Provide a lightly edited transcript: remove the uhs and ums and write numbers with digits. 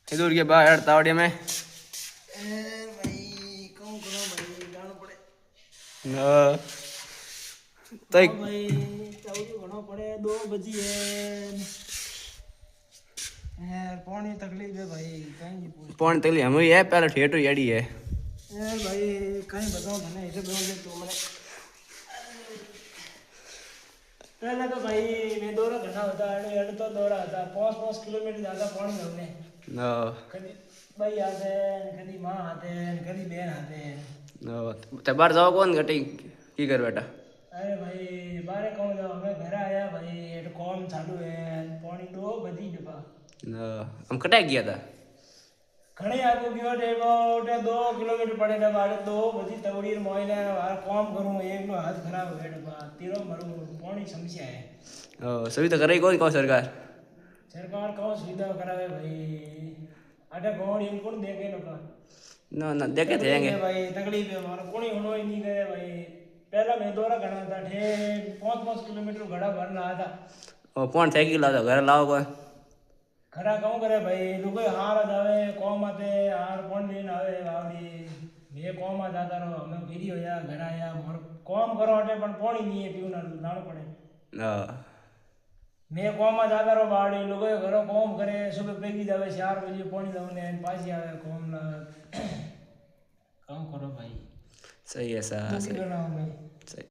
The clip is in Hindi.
इधर के बाहर तावड़े में भाई कौन करो भाई जाना पड़े तो हाँ भाई चावड़ी घणो पड़े 2 बजी है पानी तकलीफ है भाई कहीं नहीं पूछता पौन तक हम है पहले थिएटर याड़ी है भाई कहीं बताओ मैंने ऐसे बोल दे तो मैंने पहले तो भाई मैं दौरा घना होता है अड़ तो दौरा था 5 किलोमीटर ज़्यादा पानी हमने कभी भाई आते हैं कभी माँ आते हैं कभी बहन आते हैं तो बाहर जाओ कौन घटी की कर बेटा अरे भाई बारे कौन जाओ मैं घर आया भाई ये तो कॉम चालू है पानी 2 बजी डबा हम कटा गया था घणे आगो गयो टेबो उठे 2 किलोमीटर पड़े डबा 2 बजी तवड़ी मोइने वार कॉम करूं एक नो हाथ खराब है डबा तीरो मरू पानी समस्या है सभी तो करे कौन कौन सरकार सरकार कौन सुविधा करावे भाई अटे कौन इनको देखे लोग ना ना देखे थे तकलीफ है भाई तकलीफ है हमारा कोई होनो ही नहीं गए भाई पहला मैं दौरा करना था ठे 5 किलोमीटर घड़ा भरना था और पौन थे कि लाओ घर लाओ कोई खरा कहूँ करे भाई लोग हार जावे कौम आते हार कौन दिन आवे वावड़ी मैं कौम आ जाता रहो हमें फिरी होया घर आया मोर कौम करो अटे पण पानी नहीं है पीऊ ना लाणो पड़े मैं कौम आ जाता रहो वावड़ी लोग घरों कौम करे सुबह पेगी जावे 4 बजे पानी लावने पासी आवे कौम ना काम करो भाई सही है सा दुखी करना हमें